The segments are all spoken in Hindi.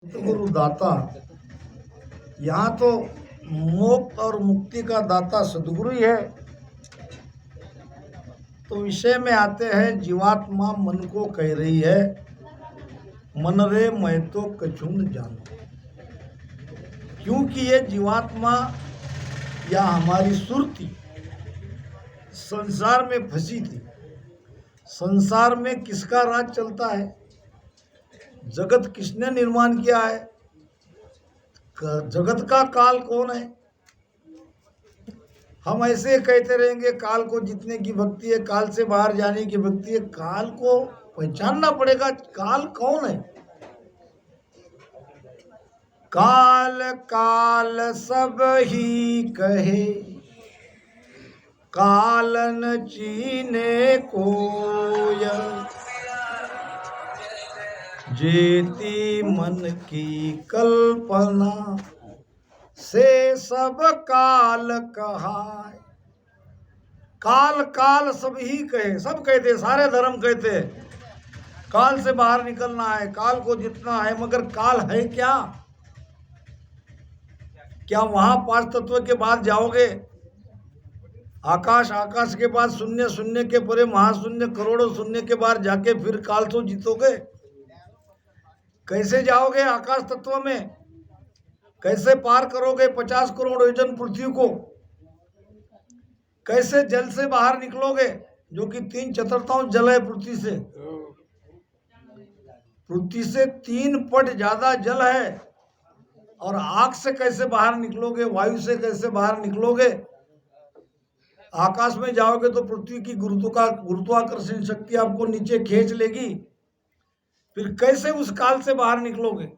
सतगुरु दाता, यहाँ तो मोक्ष और मुक्ति का दाता सतगुरु ही है। तो विषय में आते हैं, जीवात्मा मन को कह रही है, मन रे मैं तो कछु न जानू। क्योंकि ये जीवात्मा या हमारी सुरती संसार में फंसी थी। संसार में किसका राज चलता है? जगत किसने निर्माण किया है? जगत का काल कौन है? हम ऐसे कहते रहेंगे काल को जीतने की भक्ति है, काल से बाहर जाने की भक्ति है। काल को पहचानना पड़ेगा, काल कौन है? काल काल सब ही कहे, काल न चीने कोय, जेती मन की कल्पना से सब काल कहाय। काल काल सब ही कहे, सब कहते, सारे धर्म कहते काल से बाहर निकलना है, काल को जितना है। मगर काल है क्या? क्या वहां पांच तत्व के बाद जाओगे? आकाश, आकाश के बाद शून्य, शून्य के परे महाशून्य, करोड़ों शून्य के बाद जाके फिर काल तो जीतोगे? कैसे जाओगे आकाश तत्व में? कैसे पार करोगे 50 करोड़ योजन पृथ्वी को? कैसे जल से बाहर निकलोगे, जो कि 3/4 जल है पृथ्वी से? पृथ्वी से 3 पट ज्यादा जल है। और आग से कैसे बाहर निकलोगे? वायु से कैसे बाहर निकलोगे? आकाश में जाओगे तो पृथ्वी की गुरुत्वाकर्षण शक्ति आपको नीचे खींच लेगी। फिर कैसे उस काल से बाहर निकलोगे?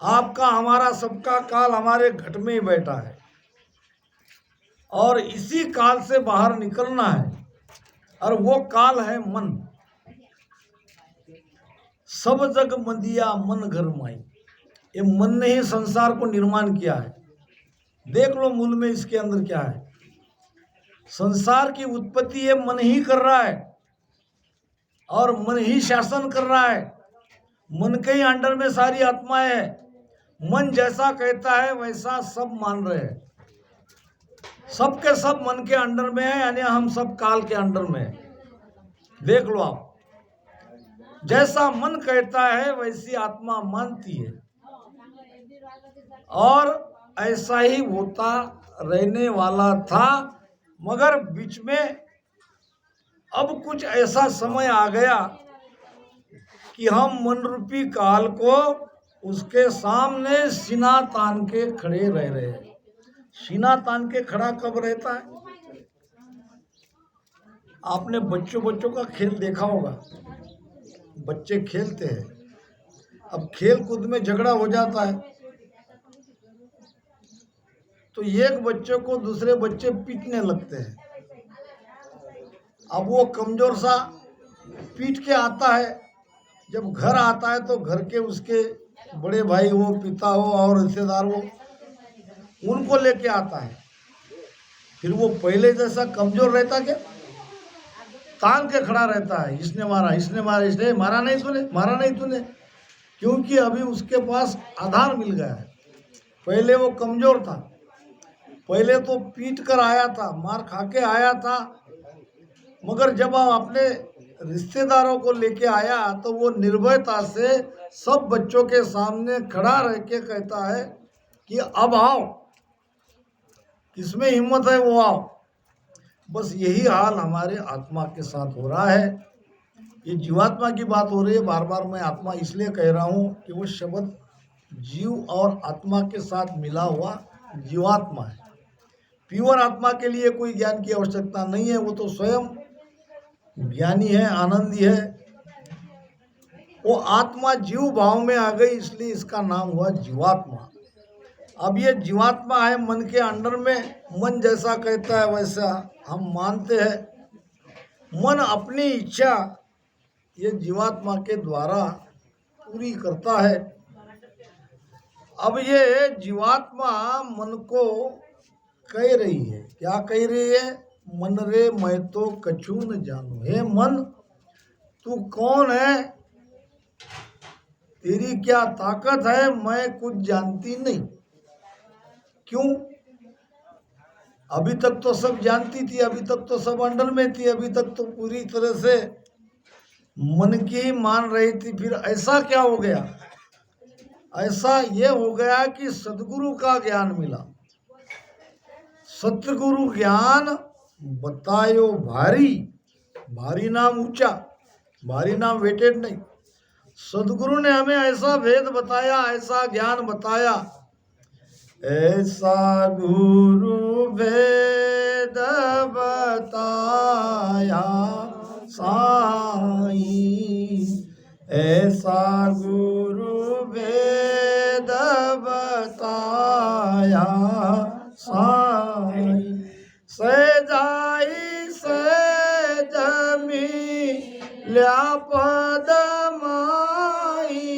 आपका, हमारा, सबका काल हमारे घट में ही बैठा है और इसी काल से बाहर निकलना है। और वो काल है मन। सब जग मंदिया मन घर माई। ये मन ने ही संसार को निर्माण किया है। देख लो मूल में इसके अंदर क्या है। संसार की उत्पत्ति ये मन ही कर रहा है और मन ही शासन कर रहा है। मन के ही अंडर में सारी आत्माएं है। मन जैसा कहता है वैसा सब मान रहे हैं। सब के सब मन के अंडर में है, यानी हम सब काल के अंडर में है। देख लो आप, जैसा मन कहता है वैसी आत्मा मानती है और ऐसा ही होता रहने वाला था। मगर बीच में अब कुछ ऐसा समय आ गया कि हम मन रूपी काल को उसके सामने सीना तान के खड़े रह रहे हैं। सीना तान के खड़ा कब रहता है? आपने बच्चों का खेल देखा होगा। बच्चे खेलते हैं, अब खेल कूद में झगड़ा हो जाता है तो एक बच्चे को दूसरे बच्चे पीटने लगते हैं। अब वो कमजोर सा पीट के आता है, जब घर आता है तो घर के उसके बड़े भाई हो, पिता हो और रिश्तेदार हो, उनको लेके आता है। फिर वो पहले जैसा कमजोर रहता क्या? तान के खड़ा रहता है, इसने मारा, इसने मारा, इसने मारा नहीं तूने, मारा नहीं तूने। क्योंकि अभी उसके पास आधार मिल गया है। पहले वो कमजोर था, पहले तो पीट कर आया था, मार खा के आया था। मगर जब आप अपने रिश्तेदारों को लेके आया तो वो निर्भयता से सब बच्चों के सामने खड़ा रह के कहता है कि अब आओ, किसमें हिम्मत है वो आओ। बस यही हाल हमारे आत्मा के साथ हो रहा है। ये जीवात्मा की बात हो रही है। बार बार मैं आत्मा इसलिए कह रहा हूँ कि वो शब्द जीव और आत्मा के साथ मिला हुआ जीवात्मा है। प्योर आत्मा के लिए कोई ज्ञान की आवश्यकता नहीं है, वो तो स्वयं ज्ञानी है, आनंदी है। वो आत्मा जीव भाव में आ गई, इसलिए इसका नाम हुआ जीवात्मा। अब ये जीवात्मा है मन के अंडर में, मन जैसा कहता है वैसा हम मानते हैं। मन अपनी इच्छा ये जीवात्मा के द्वारा पूरी करता है। अब ये जीवात्मा मन को कह रही है, क्या कह रही है? मन रे मैं तो कछु न जानू। हे मन, तू कौन है? तेरी क्या ताकत है, मैं कुछ जानती नहीं। क्यों? अभी तक तो सब जानती थी, अभी तक तो सब अंडर में थी, अभी तक तो पूरी तरह से मन की ही मान रही थी। फिर ऐसा क्या हो गया? ऐसा ये हो गया कि सदगुरु का ज्ञान मिला। सतगुरु ज्ञान बतायो भारी, भारी नाम ऊंचा, भारी नाम वेटेड नहीं। सदगुरु ने हमें ऐसा भेद बताया, ऐसा ज्ञान बताया, ऐसा गुरु भेद बताया साई, ऐसा गुरु भेद बताया साई, सहजाई सहजमी ल्या पद माई,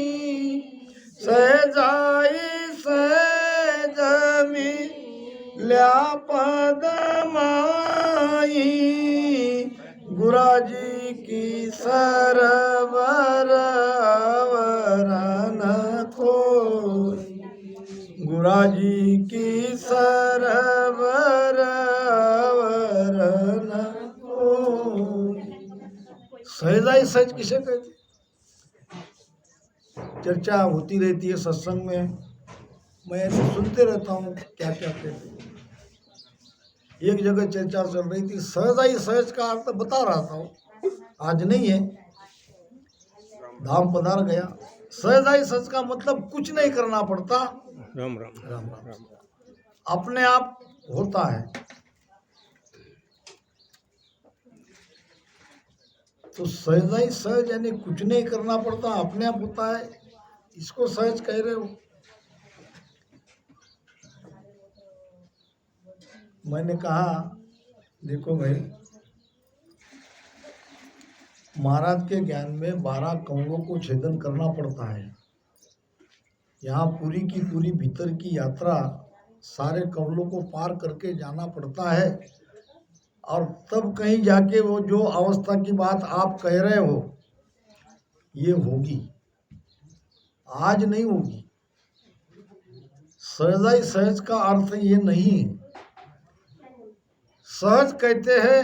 सहजाई सहजमी ल्या पद माई, गुराजी की सरवर वरन खोई, गुराजी की सरवर वरन खोई। सहजाई सहज किसे कहते? चर्चा होती रहती है सत्संग में, मैं ऐसे सुनते रहता हूँ क्या क्या कहते हैं। एक जगह चर्चा चल रही थी, सहजाई सहज का अर्थ बता रहा था, आज नहीं है, धाम पधार गया। सहजाई सहज का मतलब कुछ नहीं करना पड़ता, राम राम राम राम अपने आप होता है। तो सहजाई सहज यानी कुछ नहीं करना पड़ता, अपने आप होता है, इसको सहज कह रहे हो। मैंने कहा देखो भाई, महाराज के ज्ञान में 12 कौड़ों को छेदन करना पड़ता है। यहाँ पूरी की पूरी भीतर की यात्रा सारे कौड़ों को पार करके जाना पड़ता है, और तब कहीं जाके वो जो अवस्था की बात आप कह रहे हो ये होगी, आज नहीं होगी। सहजाई सहज का अर्थ ये नहीं है। सहज कहते हैं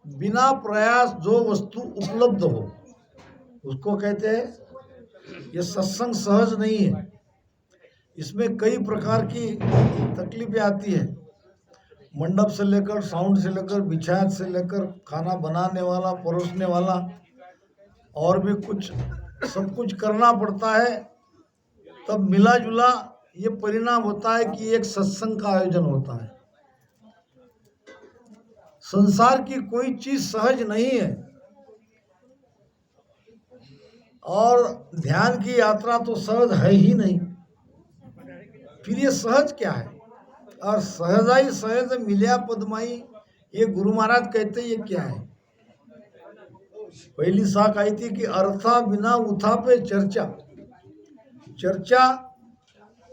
बिना प्रयास जो वस्तु उपलब्ध हो, उसको कहते हैं। ये सत्संग सहज नहीं है, इसमें कई प्रकार की तकलीफें आती है। मंडप से लेकर, साउंड से लेकर, बिछायत से लेकर, खाना बनाने वाला, परोसने वाला, और भी कुछ, सब कुछ करना पड़ता है। तब मिला जुला ये परिणाम होता है कि एक सत्संग का आयोजन होता है। संसार की कोई चीज सहज नहीं है, और ध्यान की यात्रा तो सहज है ही नहीं। फिर ये सहज क्या है? और सहजाई सहज मिल्या पदमाई, ये गुरु महाराज कहते ये क्या है? पहली साख आई थी कि अर्था बिना उठा पे चर्चा। चर्चा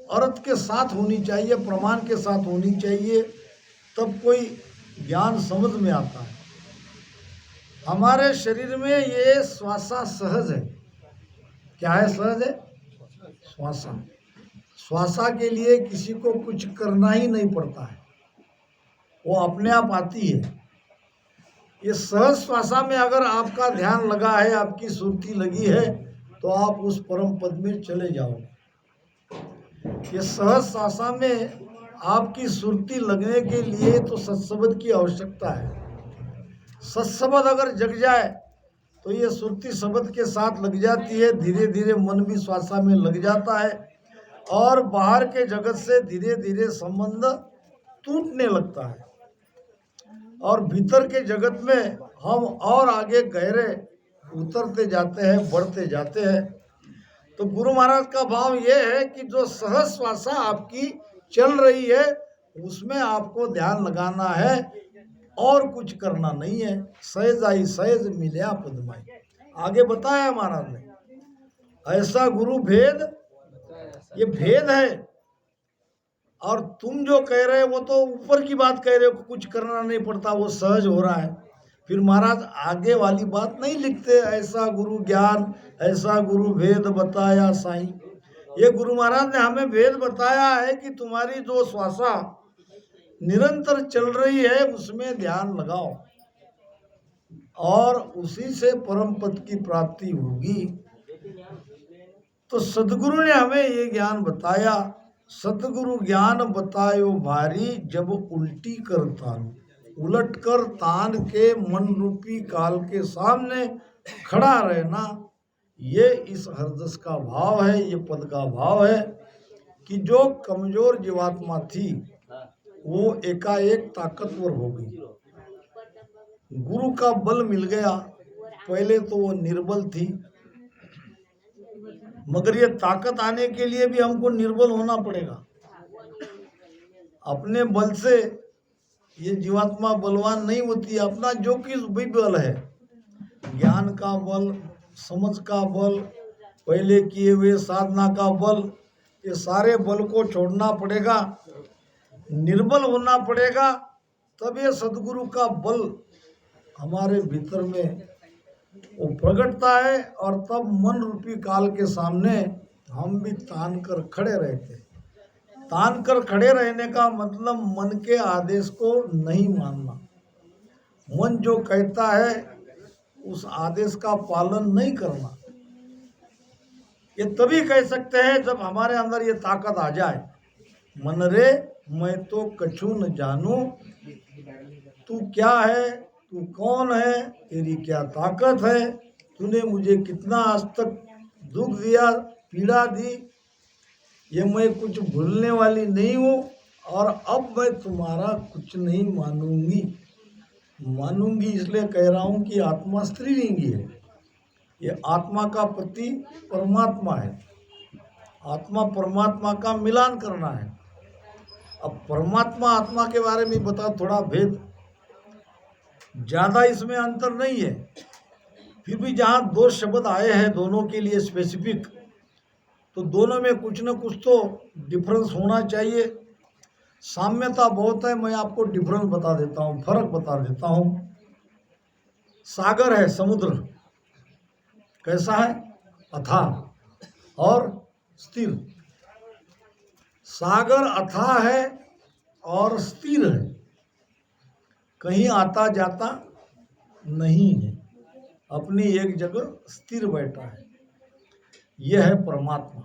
अर्थ के साथ होनी चाहिए, प्रमाण के साथ होनी चाहिए, तब कोई ज्ञान समझ में आता है। हमारे शरीर में ये श्वासा सहज है। क्या है? सहज है श्वासा। श्वासा के लिए किसी को कुछ करना ही नहीं पड़ता है, वो अपने आप आती है। ये सहज श्वासा में अगर आपका ध्यान लगा है, आपकी सुरती लगी है, तो आप उस परम पद में चले जाओगे। ये सहज श्वासा में आपकी सुरती लगने के लिए तो सत्सबद की आवश्यकता है। सत्सबद अगर जग जाए तो ये सुरती शब्द के साथ लग जाती है, धीरे धीरे मन भी श्वासा में लग जाता है, और बाहर के जगत से धीरे धीरे संबंध टूटने लगता है, और भीतर के जगत में हम और आगे गहरे उतरते जाते हैं, बढ़ते जाते हैं। तो गुरु महाराज का भाव ये है कि जो सहज श्वासा आपकी चल रही है, उसमें आपको ध्यान लगाना है, और कुछ करना नहीं है। सहजाई सहज मिल्या पदमाई, आगे बताया महाराज ने, ऐसा गुरु भेद, ये भेद है। और तुम जो कह रहे हो वो तो ऊपर की बात कह रहे हो, कुछ करना नहीं पड़ता, वो सहज हो रहा है। फिर महाराज आगे वाली बात नहीं लिखते, ऐसा गुरु ज्ञान ऐसा गुरु भेद बताया साईं। ये गुरु महाराज ने हमें भेद बताया है कि तुम्हारी जो श्वासा निरंतर चल रही है उसमें ध्यान लगाओ और उसी से परम पद की प्राप्ति होगी। तो सदगुरु ने हमें ये ज्ञान बताया। सदगुरु ज्ञान बतायो भारी, जब उल्टी कर तान, उलट कर तान के मन रूपी काल के सामने खड़ा रहना। ये इस हरदस का भाव है, ये पद का भाव है कि जो कमजोर जीवात्मा थी वो एकाएक ताकतवर हो गई, गुरु का बल मिल गया। पहले तो वो निर्बल थी, मगर ये ताकत आने के लिए भी हमको निर्बल होना पड़ेगा। अपने बल से ये जीवात्मा बलवान नहीं होती। अपना जो किस भी बल है, ज्ञान का बल, समझ का बल, पहले किए हुए साधना का बल, ये सारे बल को छोड़ना पड़ेगा, निर्बल होना पड़ेगा। तब ये सदगुरु का बल हमारे भीतर में वो प्रकटता है और तब मन रूपी काल के सामने हम भी तान कर खड़े रहते। तान कर खड़े रहने का मतलब मन के आदेश को नहीं मानना। मन जो कहता है उस आदेश का पालन नहीं करना। ये तभी कह सकते हैं जब हमारे अंदर ये ताकत आ जाए, मन रे मैं तो कछु न जानू, तू क्या है, तू कौन है, तेरी क्या ताकत है, तूने मुझे कितना आज तक दुख दिया, पीड़ा दी, ये मैं कुछ भूलने वाली नहीं हूँ और अब मैं तुम्हारा कुछ नहीं मानूंगी। मानूंगी इसलिए कह रहा हूँ कि आत्मा स्त्रीलिंगी है। ये आत्मा का पति परमात्मा है, आत्मा परमात्मा का मिलान करना है। अब परमात्मा आत्मा के बारे में बता, थोड़ा भेद, ज्यादा इसमें अंतर नहीं है। फिर भी जहाँ दो शब्द आए हैं दोनों के लिए स्पेसिफिक, तो दोनों में कुछ न कुछ तो डिफरेंस होना चाहिए। साम्यता बहुत है, मैं आपको डिफरेंस बता देता हूँ, फर्क बता देता हूँ। सागर है, समुद्र कैसा है, अथाह और स्थिर। सागर अथाह है और स्थिर है, कहीं आता जाता नहीं है, अपनी एक जगह स्थिर बैठा है। यह है परमात्मा।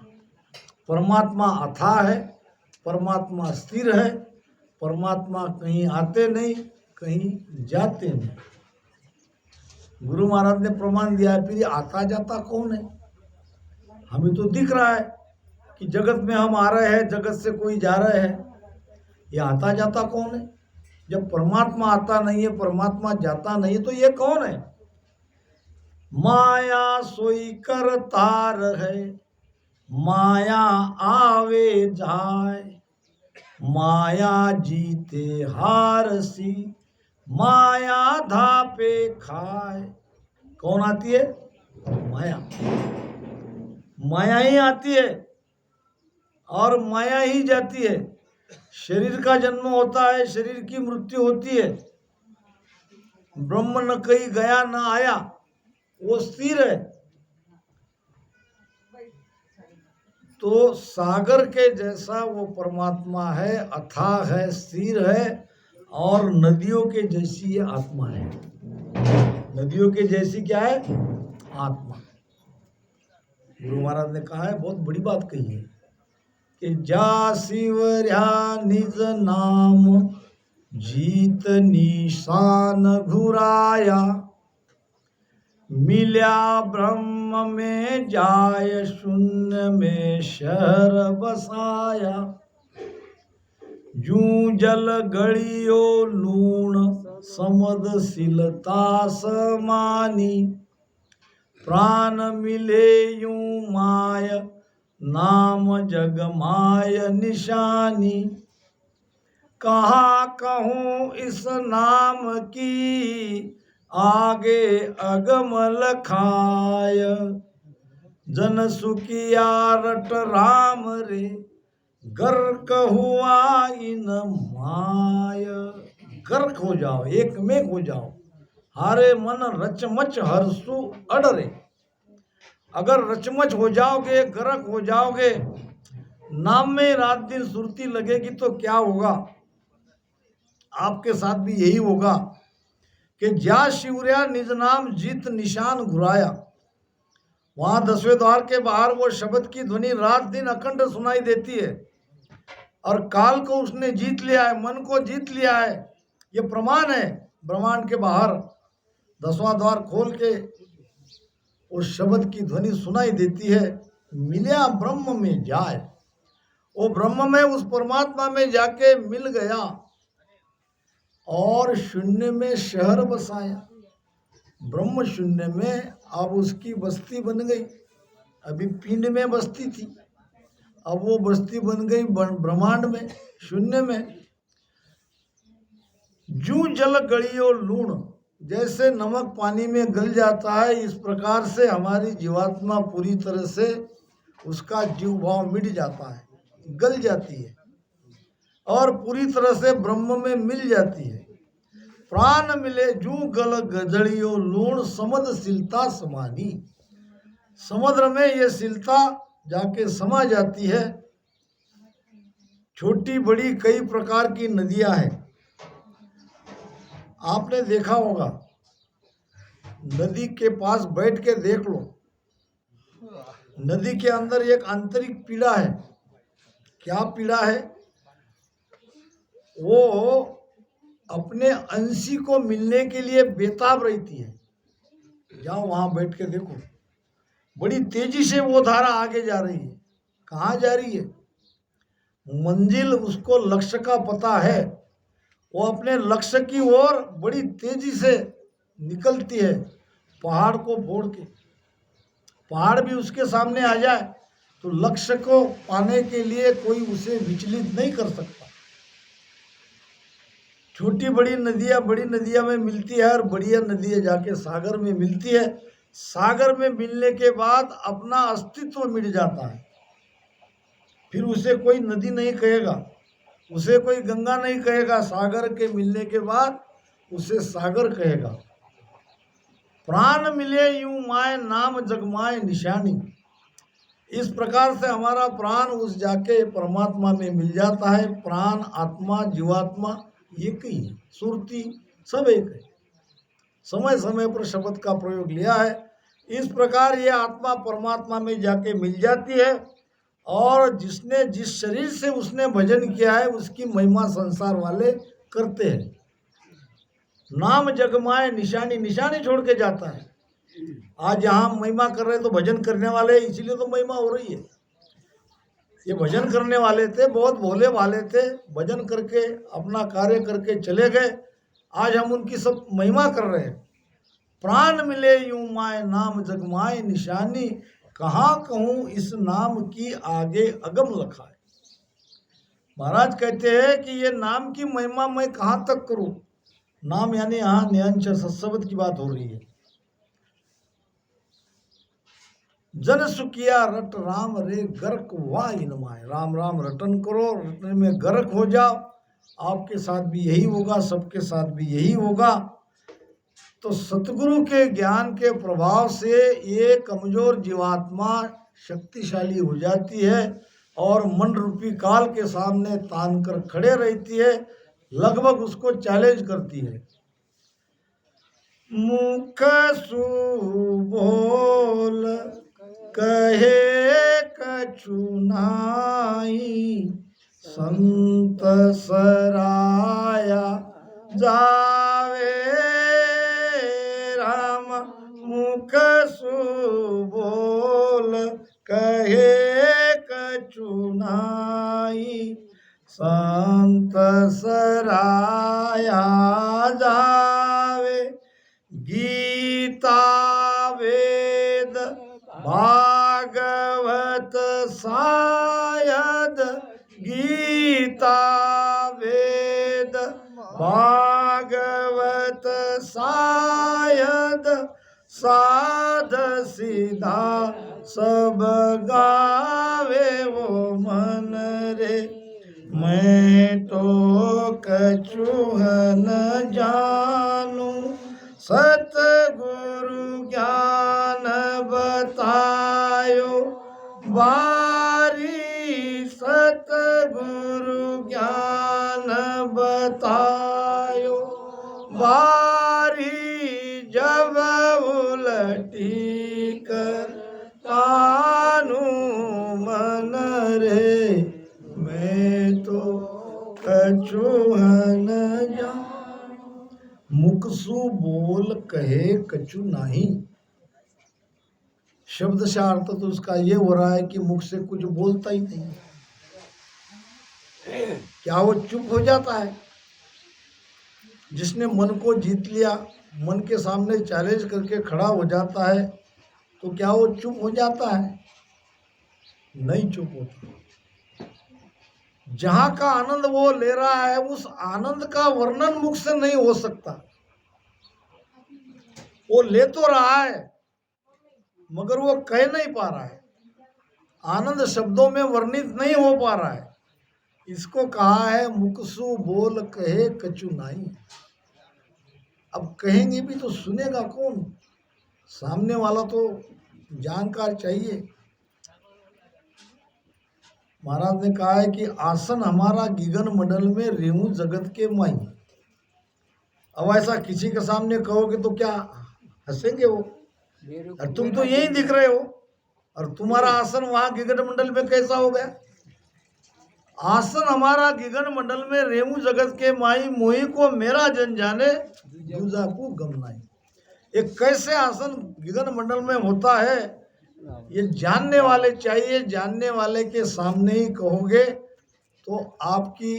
परमात्मा अथाह है, परमात्मा स्थिर है, परमात्मा कहीं आते नहीं, कहीं जाते नहीं। गुरु महाराज ने प्रमाण दिया है। फिर आता जाता कौन है? हमें तो दिख रहा है कि जगत में हम आ रहे हैं, जगत से कोई जा रहे हैं। ये आता जाता कौन है? जब परमात्मा आता नहीं है, परमात्मा जाता नहीं है, तो ये कौन है? माया सोई कर तार है, माया आवे जाए, माया जीते हार सी, माया धापे खाए। कौन आती है? माया। माया ही आती है और माया ही जाती है। शरीर का जन्म होता है, शरीर की मृत्यु होती है। ब्रह्म न कहीं गया न आया, वो स्थिर है। तो सागर के जैसा वो परमात्मा है, अथाह है, स्थिर है और नदियों के जैसी ये आत्मा है। नदियों के जैसी क्या है? आत्मा। गुरु महाराज ने कहा है, बहुत बड़ी बात कही है कि जा शिवर्या निज नाम, जीत निशान घुराया, मिल्या ब्रह्म में जाय, शून्य में शहर बसाया, जूं जल गड़ियो लूण, समदशीलता समानी, प्राण मिले यूं माय, नाम जग माय निशानी, कहा कहूँ इस नाम की, आगे अगम लखाय, जन सुखिया रट राम रे, गर्क हुआ इन माय। गर्क हो जाओ, एक में हो जाओ, हारे मन रचमच हरसु अडरे। अगर रचमच हो जाओगे, गर्क हो जाओगे, नाम में रात दिन सुरती लगेगी तो क्या होगा? आपके साथ भी यही होगा कि ज्या शिवर्या निज नाम जीत निशान घुराया। वहां 10वें द्वार के बाहर वो शब्द की ध्वनि रात दिन अखंड सुनाई देती है और काल को उसने जीत लिया है, मन को जीत लिया है। ये प्रमाण है। ब्रह्मांड के बाहर 10वां द्वार खोल के उस शब्द की ध्वनि सुनाई देती है, मिल्या ब्रह्म में जाए। वो ब्रह्म में, उस परमात्मा में जाके मिल गया और शून्य में शहर बसाया। ब्रह्म शून्य में अब उसकी बस्ती बन गई। अभी पिंड में बस्ती थी, अब वो बस्ती बन गई ब्रह्मांड में, शून्य में। जू जल गलियो लूण, जैसे नमक पानी में गल जाता है, इस प्रकार से हमारी जीवात्मा पूरी तरह से उसका जीव भाव मिट जाता है, गल जाती है और पूरी तरह से ब्रह्म में मिल जाती है। प्राण मिले जू गल गजड़ियो लूण, समद सिलता समानी। समुद्र में ये सिलता जाके समा जाती है। छोटी बड़ी कई प्रकार की नदियां हैं। आपने देखा होगा, नदी के पास बैठ के देख लो, नदी के अंदर एक आंतरिक पीड़ा है। क्या पीड़ा है? वो अपने अंशी को मिलने के लिए बेताब रहती है। जाओ वहां बैठ के देखो, बड़ी तेजी से वो धारा आगे जा रही है। कहाँ जा रही है? मंजिल उसको लक्ष्य का पता है, वो अपने लक्ष्य की ओर बड़ी तेजी से निकलती है। पहाड़ को फोड़ के, पहाड़ भी उसके सामने आ जाए तो लक्ष्य को पाने के लिए कोई उसे विचलित नहीं कर सकता। छोटी बड़ी नदियां में मिलती है और बढ़िया नदियां जाके सागर में मिलती है। सागर में मिलने के बाद अपना अस्तित्व मिट जाता है। फिर उसे कोई नदी नहीं कहेगा, उसे कोई गंगा नहीं कहेगा। सागर के मिलने के बाद उसे सागर कहेगा। प्राण मिले यूं माए नाम जगमाए निशानी। इस प्रकार से हमारा प्राण उस जाके परमात्मा में मिल जाता है। प्राण, आत्मा, जीवात्मा एक ही है, सुरती सब एक है। समय समय पर शब्द का प्रयोग लिया है। इस प्रकार ये आत्मा परमात्मा में जाके मिल जाती है और जिसने जिस शरीर से उसने भजन किया है उसकी महिमा संसार वाले करते हैं। नाम जगमाए निशानी, निशानी छोड़ के जाता है। आज यहाँ महिमा कर रहे तो भजन करने वाले, इसीलिए तो महिमा हो रही है। ये भजन करने वाले थे, बहुत भोले वाले थे, भजन करके अपना कार्य करके चले गए। आज हम उनकी सब महिमा कर रहे हैं। प्राण मिले यूं माए नाम जगमाए निशानी, कहाँ कहूँ इस नाम की आगे अगम लखाए। महाराज कहते हैं कि ये नाम की महिमा मैं कहाँ तक करूँ। नाम यानी यहाँ नियंच सत्शब्द की बात हो रही है। जन सुखिया रट राम रे गर्क वाह इनमाए। राम राम रटन करो, रटने में गर्क हो जाओ। आपके साथ भी यही होगा, सबके साथ भी यही होगा। तो सतगुरु के ज्ञान के प्रभाव से ये कमजोर जीवात्मा शक्तिशाली हो जाती है और मन रूपी काल के सामने तान कर खड़े रहती है, लगभग उसको चैलेंज करती है। मुख सु बोल कहे कछु नाई, संत सराया जावे राम। मुख सु बोल कहे कछु नाई, संत सराया जावे। गीता वेद भागवत शायद, गीता वेद भागवत शायद, साध सीधा सब गावे वो मन रे। मैं तो कछु न जानू, जगत गुरु ज्ञान बतायो, बारी जब उलटी कर तानु मन रे, मैं तो कछुहन जान। मुकसु बोल कहे कछु नहीं। शब्द से अर्थ तो उसका ये हो रहा है कि मुख से कुछ बोलता ही नहीं। क्या वो चुप हो जाता है? जिसने मन को जीत लिया, मन के सामने चैलेंज करके खड़ा हो जाता है, तो क्या वो चुप हो जाता है? नहीं चुप होता। जहां का आनंद वो ले रहा है, उस आनंद का वर्णन मुख से नहीं हो सकता। वो ले तो रहा है मगर वो कह नहीं पा रहा है, आनंद शब्दों में वर्णित नहीं हो पा रहा है। इसको कहा है मुकसु बोल कहे कछु नाई। अब कहेंगे भी तो सुनेगा कौन? सामने वाला तो जानकार चाहिए। महाराज ने कहा है कि आसन हमारा गगन मंडल में रेणु जगत के माई। अब ऐसा किसी के सामने कहोगे तो क्या हंसेंगे वो? और तुम तो यही दिख रहे हो, और तुम्हारा आसन वहां गगन मंडल में कैसा हो गया? आसन हमारा गगन मंडल में रेणु जगत के माई, मोही को मेरा जन जाने दूजा को गम नाई। एक कैसे आसन गगन मंडल में होता है, ये जानने वाले चाहिए। जानने वाले के सामने ही कहोगे तो आपकी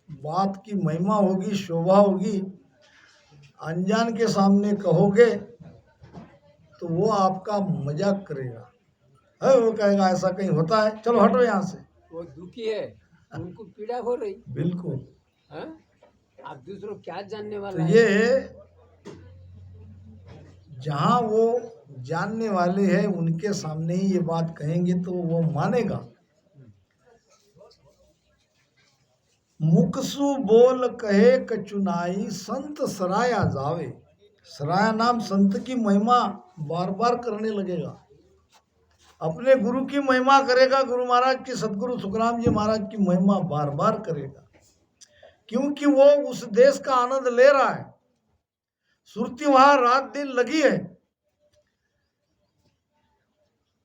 बात की महिमा होगी, शोभा होगी। अनजान के सामने कहोगे तो वो आपका मजाक करेगा, है वो कहेगा ऐसा कहीं होता है, चलो हटो यहाँ से। वो दुखी है, उनको पीड़ा हो रही। बिल्कुल। हाँ? आप दूसरों क्या जानने वाला तो है? ये जहाँ वो जानने वाले हैं उनके सामने ही ये बात कहेंगे तो वो मानेगा। मुकसु बोल कहे कचुनाई, संत सराया जावे। सराया नाम संत की महिमा बार बार करने लगेगा, अपने गुरु की महिमा करेगा। गुरु महाराज की, सदगुरु सुखराम जी महाराज की महिमा बार बार करेगा, क्योंकि वो उस देश का आनंद ले रहा है। सुरती वहां रात दिन लगी है,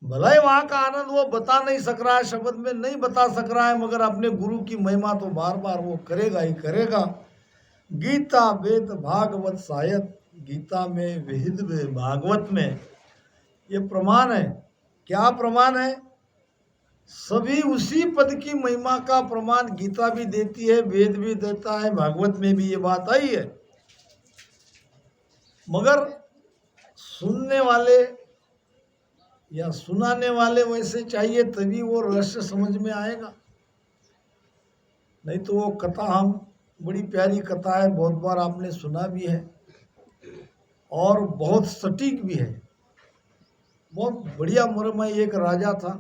भला ही वहां का आनंद वो बता नहीं सक रहा है, शब्द में नहीं बता सक रहा है, मगर अपने गुरु की महिमा तो बार बार वो करेगा ही करेगा। गीता वेद भागवत सायत, गीता में वेद भागवत में ये प्रमाण है। क्या प्रमाण है? सभी उसी पद की महिमा का प्रमाण गीता भी देती है, वेद भी देता है, भागवत में भी ये बात आई है। मगर सुनने वाले या सुनाने वाले वैसे चाहिए, तभी वो रहस्य समझ में आएगा। नहीं तो वो कथा, हम बड़ी प्यारी कथा है, बहुत बार आपने सुना भी है और बहुत सटीक भी है, बहुत बढ़िया मर्म है। एक राजा था,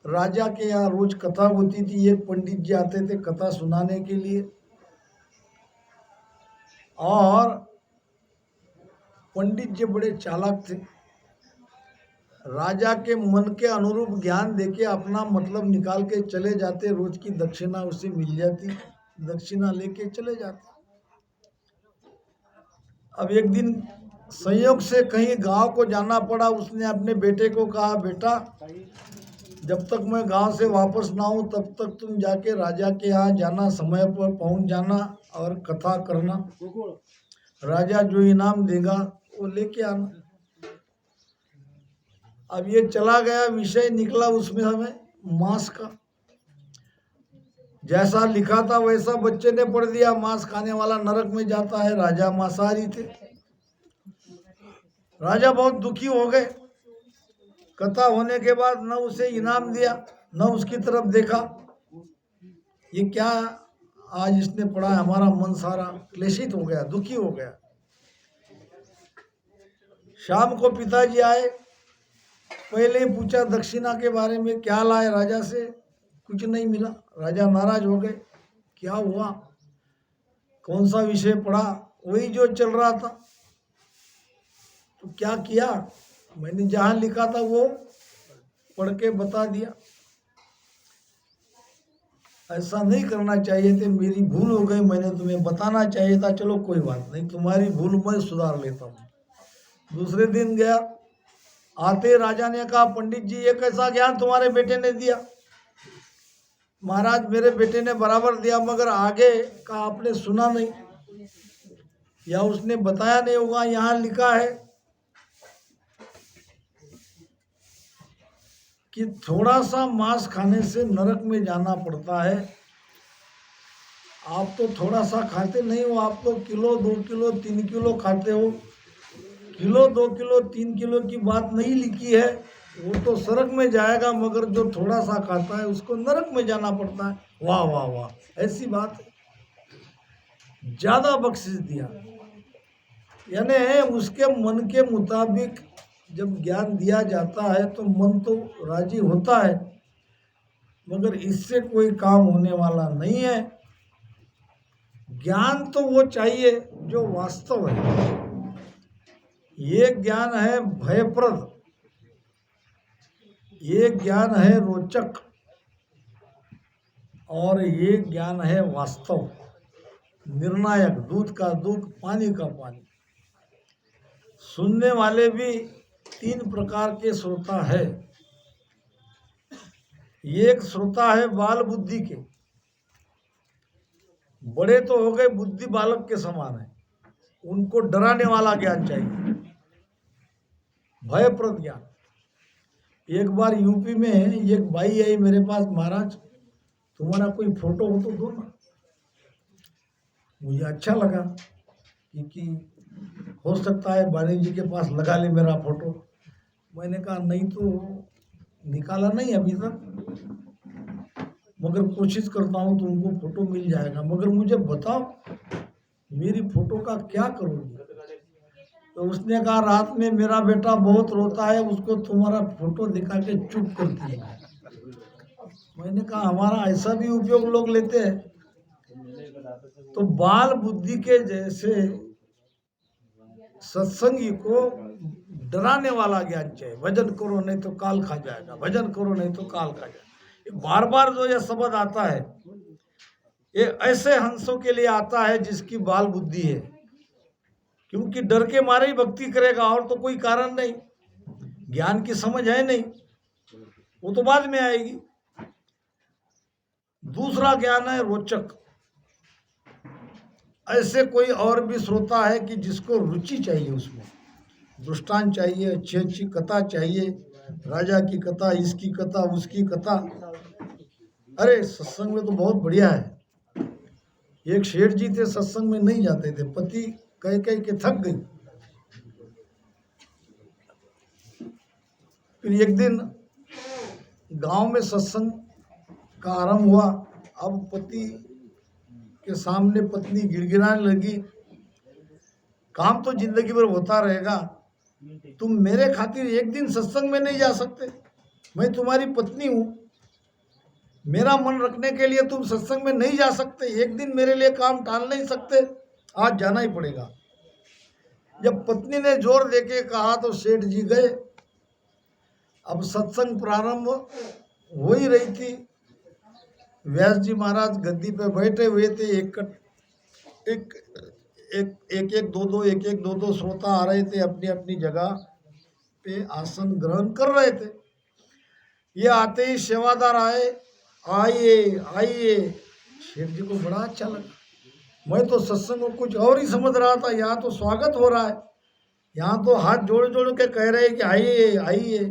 राजा के यहाँ रोज कथा होती थी। एक पंडित जी आते थे कथा सुनाने के लिए, और पंडित जी बड़े चालाक थे। राजा के मन के अनुरूप ज्ञान देके अपना मतलब निकाल के चले जाते। रोज की दक्षिणा उसे मिल जाती, दक्षिणा लेके चले जाते। अब एक दिन संयोग से कहीं गांव को जाना पड़ा। उसने अपने बेटे को कहा, बेटा जब तक मैं गांव से वापस ना आऊं तब तक तुम जाके राजा के यहाँ जाना, समय पर पहुंच जाना और कथा करना। राजा जो इनाम देगा वो लेके आना। अब ये चला गया, विषय निकला उसमें हमें मांस का। जैसा लिखा था वैसा बच्चे ने पढ़ दिया, मांस खाने वाला नरक में जाता है। राजा मांसाहारी थे। राजा बहुत दुखी हो गए। कथा होने के बाद न उसे इनाम दिया, न उसकी तरफ देखा। ये क्या आज इसने पढ़ा, हमारा मन सारा क्लेशित हो गया, दुखी हो गया। शाम को पिताजी आए, पहले ही पूछा दक्षिणा के बारे में, क्या लाए राजा से? कुछ नहीं मिला। राजा नाराज हो गए। क्या हुआ? कौन सा विषय पढ़ा? वही जो चल रहा था। तो क्या किया? मैंने जहां लिखा था वो पढ़ के बता दिया। ऐसा नहीं करना चाहिए थे, मेरी भूल हो गई, मैंने तुम्हें बताना चाहिए था, चलो कोई बात नहीं, तुम्हारी भूल मैं सुधार लेता हूँ। दूसरे दिन गया, आते राजा ने कहा, पंडित जी ये कैसा ज्ञान तुम्हारे बेटे ने दिया? महाराज मेरे बेटे ने बराबर दिया, मगर आगे का आपने सुना नहीं या उसने बताया नहीं होगा। यहाँ लिखा है कि थोड़ा सा मांस खाने से नरक में जाना पड़ता है। आप तो थोड़ा सा खाते नहीं हो, आप तो किलो 2 किलो 3 किलो खाते हो। किलो 2 किलो 3 किलो की बात नहीं लिखी है, वो तो सड़क में जाएगा, मगर जो थोड़ा सा खाता है उसको नरक में जाना पड़ता है। वाह वाह वाह, ऐसी बात है। ज्यादा बख्शिश दिया, यानी उसके मन के मुताबिक जब ज्ञान दिया जाता है तो मन तो राजी होता है, मगर इससे कोई काम होने वाला नहीं है। ज्ञान तो वो चाहिए जो वास्तव है। ये ज्ञान है भयप्रद, ये ज्ञान है रोचक, और ये ज्ञान है वास्तव, निर्णायक, दूध का दूध पानी का पानी। सुनने वाले भी 3 प्रकार के श्रोता है। एक श्रोता है बाल बुद्धि के, बड़े तो हो गए, बुद्धि बालक के समान है, उनको डराने वाला ज्ञान चाहिए, भयप्रद ज्ञान। एक बार यूपी में एक बाई आई मेरे पास, महाराज तुम्हारा कोई फोटो हो तो दो ना। मुझे अच्छा लगा कि हो सकता है वाणी जी के पास लगा ले मेरा फोटो। मैंने कहा नहीं तो निकाला नहीं अभी तक, मगर कोशिश करता हूँ तुमको फोटो मिल जाएगा, मगर मुझे बताओ मेरी फोटो का क्या करोगी? तो उसने कहा रात में मेरा बेटा बहुत रोता है, उसको तुम्हारा फोटो दिखा के चुप करती है। मैंने कहा हमारा ऐसा भी उपयोग लोग लेते हैं। तो बाल बुद्धि के जैसे सत्संगी को डराने वाला ज्ञान चाहिए। भजन करो नहीं तो काल खा जाएगा, भजन करो नहीं तो काल खा जाएगा। बार बार जो यह शब्द आता है, ये ऐसे हंसों के लिए आता है जिसकी बाल बुद्धि है, क्योंकि डर के मारे ही भक्ति करेगा, और तो कोई कारण नहीं। ज्ञान की समझ है नहीं, वो तो बाद में आएगी। दूसरा ज्ञान है रोचक। ऐसे कोई और भी श्रोता है कि जिसको रुचि चाहिए, उसमें दृष्टांत चाहिए, अच्छी अच्छी कथा चाहिए, राजा की कथा, इसकी कथा, उसकी कथा। अरे सत्संग में तो बहुत बढ़िया है। एक शेठ जी थे, सत्संग में नहीं जाते थे, पति कह कह के थक गई। फिर एक दिन गांव में सत्संग का आरंभ हुआ। अब पति के सामने पत्नी गिड़गिड़ाने लगी, काम तो जिंदगी भर होता रहेगा, तुम मेरे खातिर एक दिन सत्संग में नहीं जा सकते? मैं तुम्हारी पत्नी हूं, मेरा मन रखने के लिए तुम सत्संग में नहीं जा सकते? एक दिन मेरे लिए काम टाल नहीं सकते? आज जाना ही पड़ेगा। जब पत्नी ने जोर देके कहा तो सेठ जी गए। अब सत्संग प्रारंभ हो ही रही थी। व्यास जी महाराज गद्दी पे बैठे हुए थे। एक एक दो श्रोता आ रहे थे, अपनी अपनी जगह पे आसन ग्रहण कर रहे थे। ये आते ही सेवादार आए, आइए आइए। शेठ जी को बड़ा अच्छा लगा। मैं तो सत्संग को कुछ और ही समझ रहा था, यहाँ तो स्वागत हो रहा है, यहाँ तो हाथ जोड़ जोड़ के कह रहे हैं कि आइए आइए।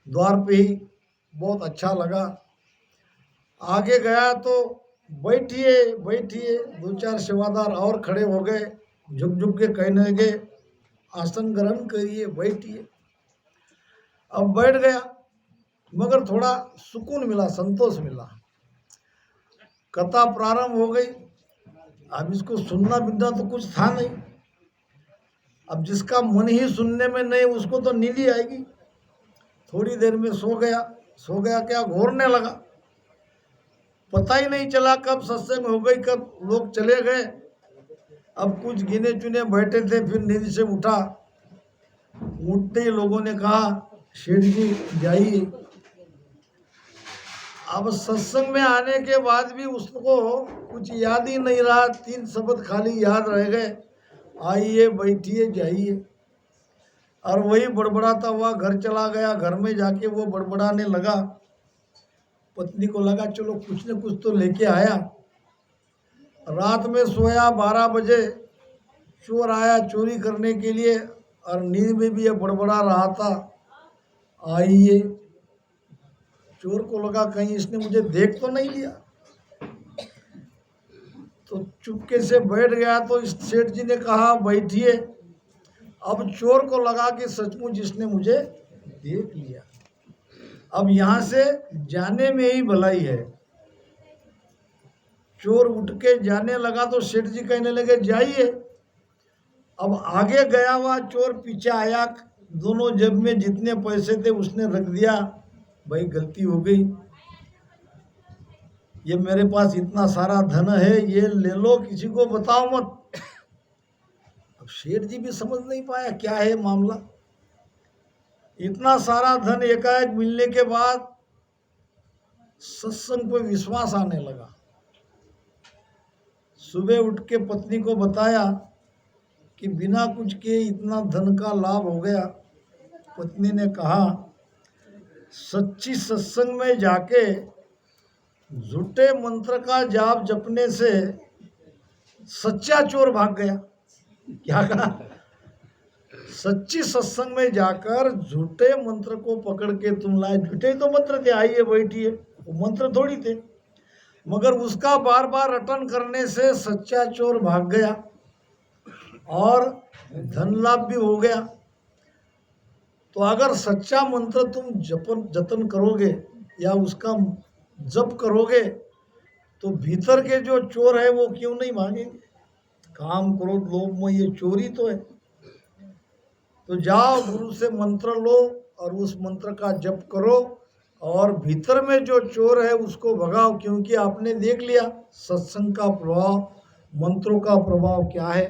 द्वार पे ही बहुत अच्छा लगा। आगे गया तो बैठिए बैठिए, 2-4 सेवादार और खड़े हो गए, झुक झुक के कहने लगे आसन ग्रहण करिए, बैठिए। अब बैठ गया, मगर थोड़ा सुकून मिला, संतोष मिला। कथा प्रारंभ हो गई। अब इसको सुनना बिनना तो कुछ था नहीं। अब जिसका मन ही सुनने में नहीं, उसको तो नींद ही आएगी। थोड़ी देर में सो गया क्या, घूरने लगा। पता ही नहीं चला कब सत्संग हो गई, कब लोग चले गए। अब कुछ गिने चुने बैठे थे, फिर नींद से उठा। उठते ही लोगों ने कहा सेठ जी जाइए, अब सत्संग में आने के बाद भी उसको कुछ याद ही नहीं रहा, 3 शब्द खाली याद रह गए, आइए बैठिए जाइए। और वही बड़बड़ाता हुआ घर चला गया। घर में जाके वो बड़बड़ाने लगा। पत्नी को लगा चलो कुछ न कुछ तो लेके आया। रात में सोया 12 बजे चोर आया चोरी करने के लिए, और नींद में भी ये बड़बड़ा रहा था, आइए। चोर को लगा कहीं इसने मुझे देख तो नहीं लिया, तो चुपके से बैठ गया। तो इस सेठ जी ने कहा बैठिए। अब चोर को लगा कि सचमुच इसने मुझे देख लिया, अब यहाँ से जाने में ही भलाई है। चोर उठ के जाने लगा तो सेठ जी कहने लगे जाइए। अब आगे गया हुआ चोर पीछे आया, दोनों जेब में जितने पैसे थे उसने रख दिया। भाई गलती हो गई, ये मेरे पास इतना सारा धन है, ये ले लो, किसी को बताओ मत। अब सेठ जी भी समझ नहीं पाया क्या है मामला। इतना सारा धन एकाएक मिलने के बाद सत्संग पर विश्वास आने लगा। सुबह उठ के पत्नी को बताया कि बिना कुछ किए इतना धन का लाभ हो गया। पत्नी ने कहा सच्ची सत्संग में जाके झूठे मंत्र का जाप जपने से सच्चा चोर भाग गया। क्या कहा? सच्ची सत्संग में जाकर झूठे मंत्र को पकड़ के तुम लाए। झूठे तो मंत्र थे, आइए बैठिए, वो मंत्र थोड़ी थे, मगर उसका बार बार रटन करने से सच्चा चोर भाग गया और धन लाभ भी हो गया। तो अगर सच्चा मंत्र तुम जतन करोगे या उसका जप करोगे तो भीतर के जो चोर है वो क्यों नहीं भागेंगे। काम क्रोध लोभ में ये चोरी तो है। तो जाओ गुरु से मंत्र लो और उस मंत्र का जप करो और भीतर में जो चोर है उसको भगाओ, क्योंकि आपने देख लिया सत्संग का प्रभाव, मंत्रों का प्रभाव क्या है।